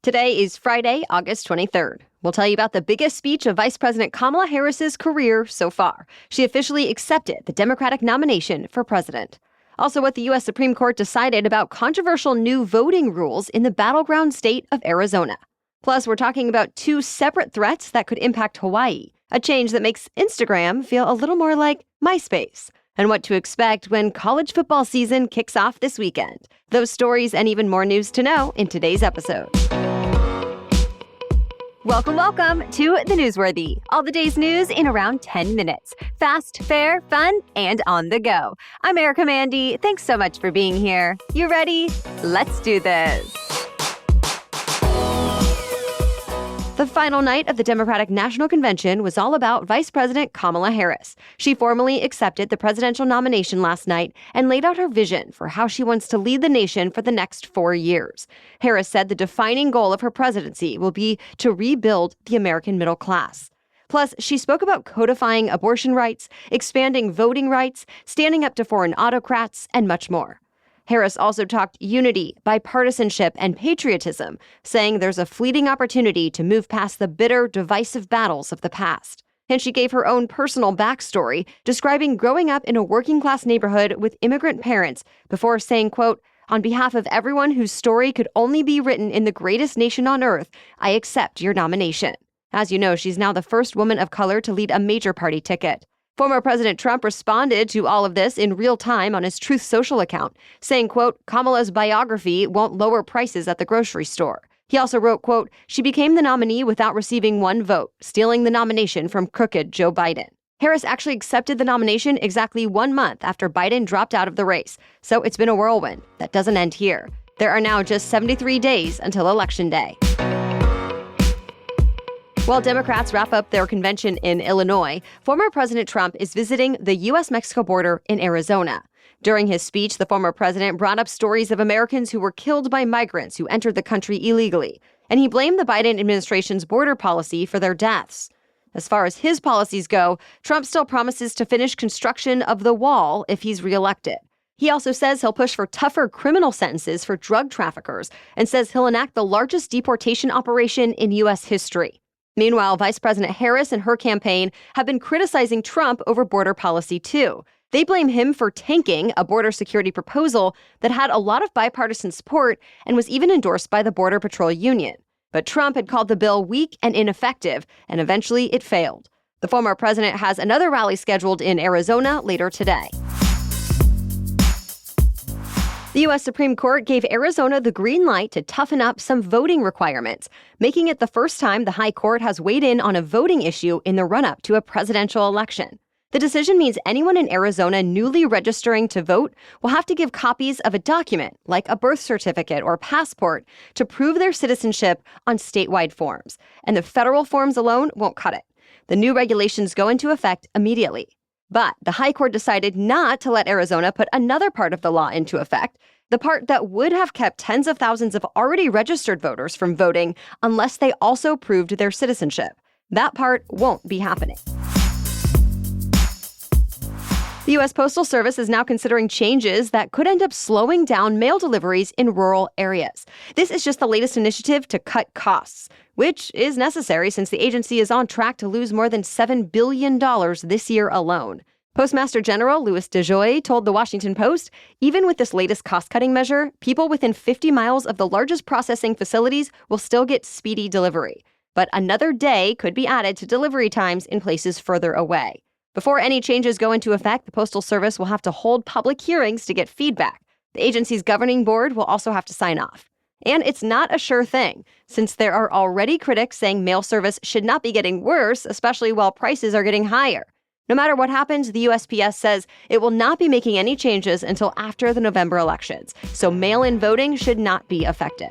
Today is Friday, August 23rd. We'll tell you about the biggest speech of Vice President Kamala Harris's career so far. She officially accepted the Democratic nomination for president. Also, what the U.S. Supreme Court decided about controversial new voting rules in the battleground state of Arizona. Plus, we're talking about two separate threats that could impact Hawaii, a change that makes Instagram feel a little more like MySpace, and what to expect when college football season kicks off this weekend. Those stories and even more news to know in today's episode. Welcome to The Newsworthy. All the day's news in around 10 minutes. Fast, fair, fun, and on the go. I'm Erica Mandy. Thanks so much for being here. You ready? Let's do this. The final night of the Democratic National Convention was all about Vice President Kamala Harris. She formally accepted the presidential nomination last night and laid out her vision for how she wants to lead the nation for the next 4 years. Harris said the defining goal of her presidency will be to rebuild the American middle class. Plus, she spoke about codifying abortion rights, expanding voting rights, standing up to foreign autocrats, and much more. Harris also talked unity, bipartisanship, and patriotism, saying there's a fleeting opportunity to move past the bitter, divisive battles of the past. And she gave her own personal backstory, describing growing up in a working-class neighborhood with immigrant parents before saying, quote, "On behalf of everyone whose story could only be written in the greatest nation on earth, I accept your nomination." As you know, she's now the first woman of color to lead a major party ticket. Former President Trump responded to all of this in real time on his Truth Social account, saying, quote, "Kamala's biography won't lower prices at the grocery store." He also wrote, quote, "She became the nominee without receiving one vote, stealing the nomination from crooked Joe Biden." Harris actually accepted the nomination exactly 1 month after Biden dropped out of the race. So it's been a whirlwind. That doesn't end here. There are now just 73 days until Election Day. While Democrats wrap up their convention in Illinois, former President Trump is visiting the U.S.-Mexico border in Arizona. During his speech, the former president brought up stories of Americans who were killed by migrants who entered the country illegally, and he blamed the Biden administration's border policy for their deaths. As far as his policies go, Trump still promises to finish construction of the wall if he's reelected. He also says he'll push for tougher criminal sentences for drug traffickers and says he'll enact the largest deportation operation in U.S. history. Meanwhile, Vice President Harris and her campaign have been criticizing Trump over border policy, too. They blame him for tanking a border security proposal that had a lot of bipartisan support and was even endorsed by the Border Patrol Union. But Trump had called the bill weak and ineffective, and eventually it failed. The former president has another rally scheduled in Arizona later today. The U.S. Supreme Court gave Arizona the green light to toughen up some voting requirements, making it the first time the High Court has weighed in on a voting issue in the run-up to a presidential election. The decision means anyone in Arizona newly registering to vote will have to give copies of a document, like a birth certificate or passport, to prove their citizenship on statewide forms. And the federal forms alone won't cut it. The new regulations go into effect immediately. But the High Court decided not to let Arizona put another part of the law into effect, the part that would have kept tens of thousands of already registered voters from voting unless they also proved their citizenship. That part won't be happening. The U.S. Postal Service is now considering changes that could end up slowing down mail deliveries in rural areas. This is just the latest initiative to cut costs, which is necessary since the agency is on track to lose more than $7 billion this year alone. Postmaster General Louis DeJoy told The Washington Post, even with this latest cost-cutting measure, people within 50 miles of the largest processing facilities will still get speedy delivery. But another day could be added to delivery times in places further away. Before any changes go into effect, the Postal Service will have to hold public hearings to get feedback. The agency's governing board will also have to sign off. And it's not a sure thing, since there are already critics saying mail service should not be getting worse, especially while prices are getting higher. No matter what happens, the USPS says it will not be making any changes until after the November elections, so mail-in voting should not be affected.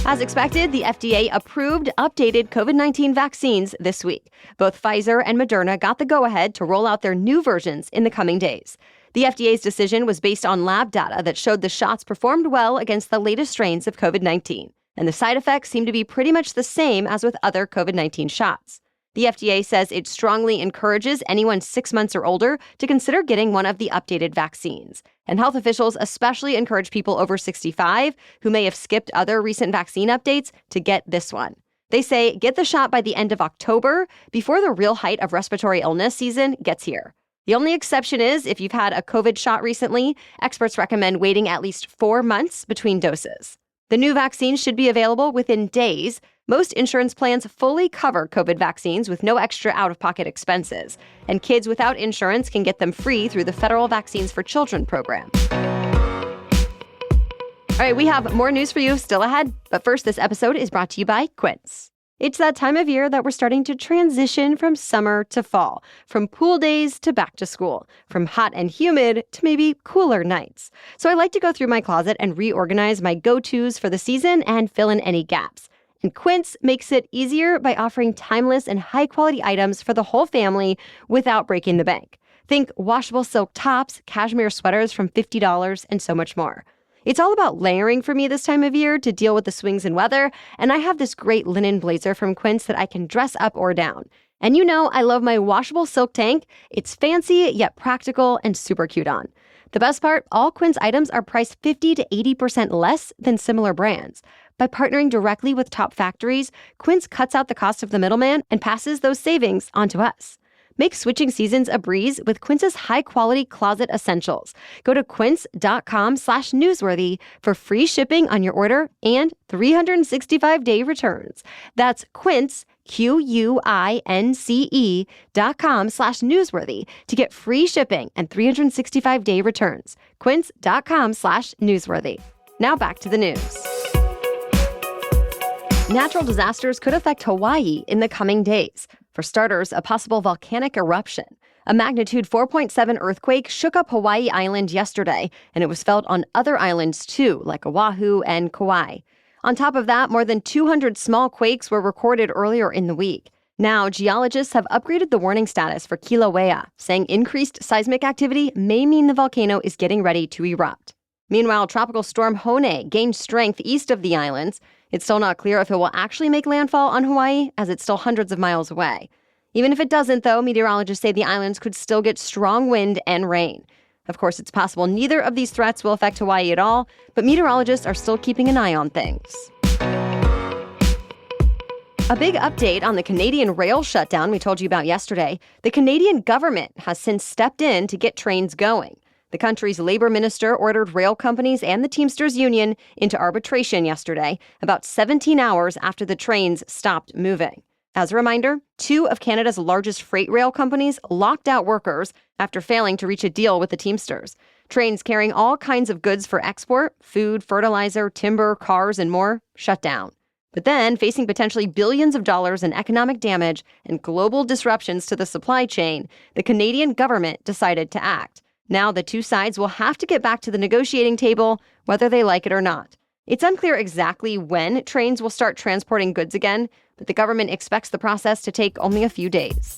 As expected, the FDA approved updated COVID-19 vaccines this week. Both Pfizer and Moderna got the go-ahead to roll out their new versions in the coming days. The FDA's decision was based on lab data that showed the shots performed well against the latest strains of COVID-19, and the side effects seem to be pretty much the same as with other COVID-19 shots. The FDA says it strongly encourages anyone 6 months or older to consider getting one of the updated vaccines. And health officials especially encourage people over 65 who may have skipped other recent vaccine updates to get this one. They say get the shot by the end of October before the real height of respiratory illness season gets here. The only exception is if you've had a COVID shot recently, experts recommend waiting at least 4 months between doses. The new vaccine should be available within days. Most insurance plans fully cover COVID vaccines with no extra out-of-pocket expenses. And kids without insurance can get them free through the Federal Vaccines for Children program. All right, we have more news for you still ahead. But first, this episode is brought to you by Quince. It's that time of year that we're starting to transition from summer to fall, from pool days to back to school, from hot and humid to maybe cooler nights. So I like to go through my closet and reorganize my go-tos for the season and fill in any gaps. And Quince makes it easier by offering timeless and high-quality items for the whole family without breaking the bank. Think washable silk tops, cashmere sweaters from $50, and so much more. It's all about layering for me this time of year to deal with the swings in weather, and I have this great linen blazer from Quince that I can dress up or down. And you know I love my washable silk tank. It's fancy, yet practical and super cute on. The best part, all Quince items are priced 50 to 80% less than similar brands. By partnering directly with top factories, Quince cuts out the cost of the middleman and passes those savings on to us. Make switching seasons a breeze with Quince's high-quality closet essentials. Go to quince.com/newsworthy for free shipping on your order and 365-day returns. That's Quince, QUINCE.com/newsworthy to get free shipping and 365-day returns. Quince.com/newsworthy. Now back to the news. Natural disasters could affect Hawaii in the coming days. For starters, a possible volcanic eruption. A magnitude 4.7 earthquake shook up Hawaii Island yesterday, and it was felt on other islands too, like Oahu and Kauai. On top of that, more than 200 small quakes were recorded earlier in the week. Now, geologists have upgraded the warning status for Kilauea, saying increased seismic activity may mean the volcano is getting ready to erupt. Meanwhile, Tropical Storm Hone gained strength east of the islands. It's still not clear if it will actually make landfall on Hawaii, as it's still hundreds of miles away. Even if it doesn't, though, meteorologists say the islands could still get strong wind and rain. Of course, it's possible neither of these threats will affect Hawaii at all, but meteorologists are still keeping an eye on things. A big update on the Canadian rail shutdown we told you about yesterday. The Canadian government has since stepped in to get trains going. The country's labor minister ordered rail companies and the Teamsters Union into arbitration yesterday, about 17 hours after the trains stopped moving. As a reminder, 2 of Canada's largest freight rail companies locked out workers after failing to reach a deal with the Teamsters. Trains carrying all kinds of goods for export, food, fertilizer, timber, cars, and more, shut down. But then, facing potentially billions of dollars in economic damage and global disruptions to the supply chain, the Canadian government decided to act. Now the 2 sides will have to get back to the negotiating table, whether they like it or not. It's unclear exactly when trains will start transporting goods again, but the government expects the process to take only a few days.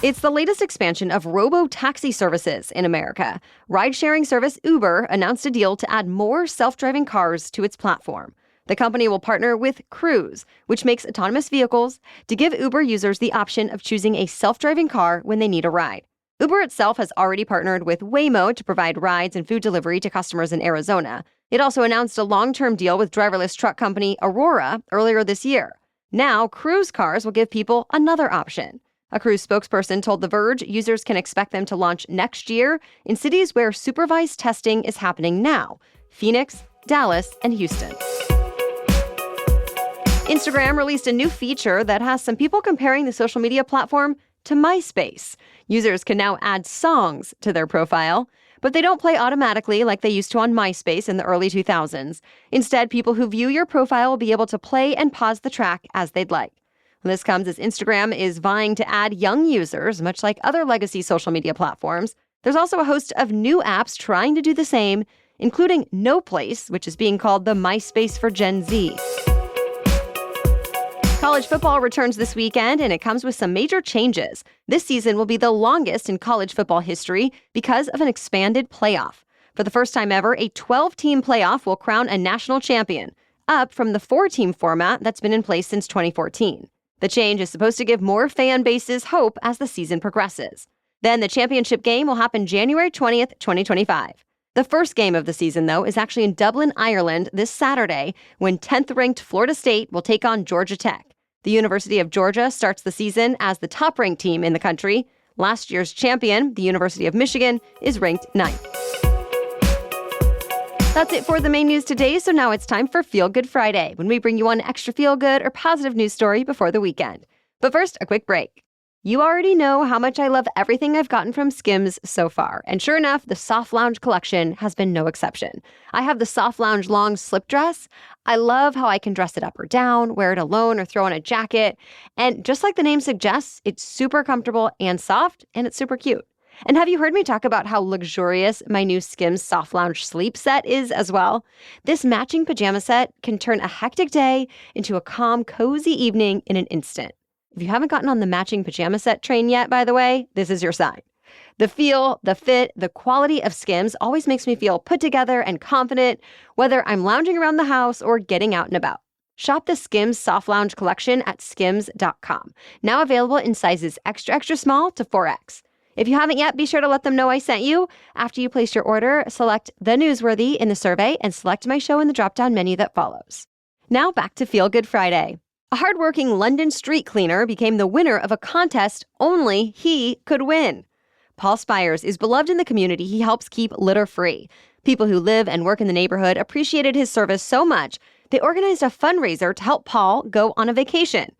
It's the latest expansion of robo-taxi services in America. Ride-sharing service Uber announced a deal to add more self-driving cars to its platform. The company will partner with Cruise, which makes autonomous vehicles, to give Uber users the option of choosing a self-driving car when they need a ride. Uber itself has already partnered with Waymo to provide rides and food delivery to customers in Arizona. It also announced a long-term deal with driverless truck company Aurora earlier this year. Now, Cruise cars will give people another option. A Cruise spokesperson told The Verge users can expect them to launch next year in cities where supervised testing is happening now: Phoenix, Dallas, and Houston. Instagram released a new feature that has some people comparing the social media platform to MySpace. Users can now add songs to their profile, but they don't play automatically like they used to on MySpace in the early 2000s. Instead, people who view your profile will be able to play and pause the track as they'd like. This comes as Instagram is vying to add young users, much like other legacy social media platforms. There's also a host of new apps trying to do the same, including No Place, which is being called the MySpace for Gen Z. College football returns this weekend, and it comes with some major changes. This season will be the longest in college football history because of an expanded playoff. For the first time ever, a 12-team playoff will crown a national champion. up from the 4-team format that's been in place since 2014. The change is supposed to give more fan bases hope as the season progresses. Then the championship game will happen January 20th, 2025. The first game of the season, though, is actually in Dublin, Ireland this Saturday when 10th-ranked Florida State will take on Georgia Tech. The University of Georgia starts the season as the top-ranked team in the country. Last year's champion, the University of Michigan, is ranked 9th. That's it for the main news today, so now it's time for Feel Good Friday, when we bring you one extra feel-good or positive news story before the weekend. But first, a quick break. You already know how much I love everything I've gotten from SKIMS so far, and sure enough, the Soft Lounge collection has been no exception. I have the Soft Lounge long slip dress. I love how I can dress it up or down, wear it alone, or throw on a jacket. And just like the name suggests, it's super comfortable and soft, and it's super cute. And have you heard me talk about how luxurious my new SKIMS Soft Lounge sleep set is as well? This matching pajama set can turn a hectic day into a calm, cozy evening in an instant. If you haven't gotten on the matching pajama set train yet, by the way, this is your sign. The feel, the fit, the quality of SKIMS always makes me feel put together and confident, whether I'm lounging around the house or getting out and about. Shop the SKIMS Soft Lounge collection at skims.com. Now available in sizes extra, extra small to 4X. If you haven't yet, be sure to let them know I sent you. After you place your order, select The Newsworthy in the survey and select my show in the drop-down menu that follows. Now back to Feel Good Friday. A hardworking London street cleaner became the winner of a contest only he could win. Paul Spires is beloved in the community he helps keep litter-free. People who live and work in the neighborhood appreciated his service so much, they organized a fundraiser to help Paul go on a vacation.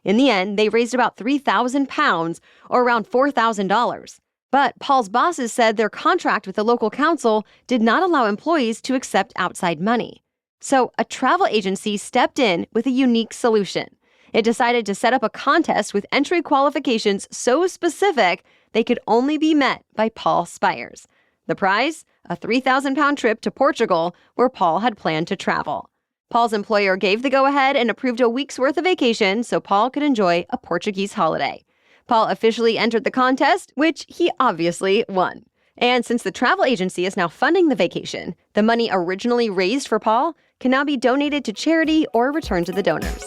In the end, they raised about £3,000, or around $4,000. But Paul's bosses said their contract with the local council did not allow employees to accept outside money. So a travel agency stepped in with a unique solution. It decided to set up a contest with entry qualifications so specific they could only be met by Paul Spires. The prize? A £3,000 trip to Portugal, where Paul had planned to travel. Paul's employer gave the go-ahead and approved a week's worth of vacation so Paul could enjoy a Portuguese holiday. Paul officially entered the contest, which he obviously won. And since the travel agency is now funding the vacation, the money originally raised for Paul can now be donated to charity or returned to the donors.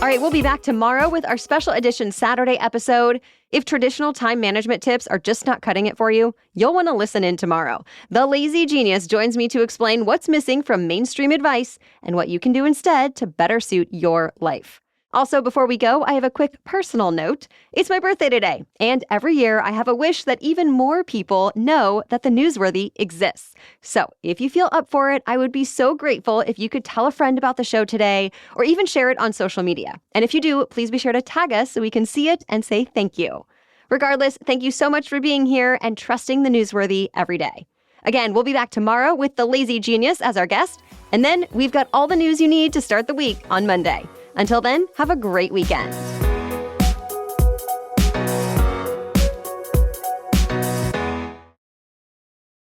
All right, we'll be back tomorrow with our special edition Saturday episode. If traditional time management tips are just not cutting it for you, you'll want to listen in tomorrow. The Lazy Genius joins me to explain what's missing from mainstream advice and what you can do instead to better suit your life. Also, before we go, I have a quick personal note. It's my birthday today, and every year I have a wish that even more people know that The Newsworthy exists. So if you feel up for it, I would be so grateful if you could tell a friend about the show today or even share it on social media. And if you do, please be sure to tag us so we can see it and say thank you. Regardless, thank you so much for being here and trusting The Newsworthy every day. Again, we'll be back tomorrow with the Lazy Genius as our guest, and then we've got all the news you need to start the week on Monday. Until then, have a great weekend.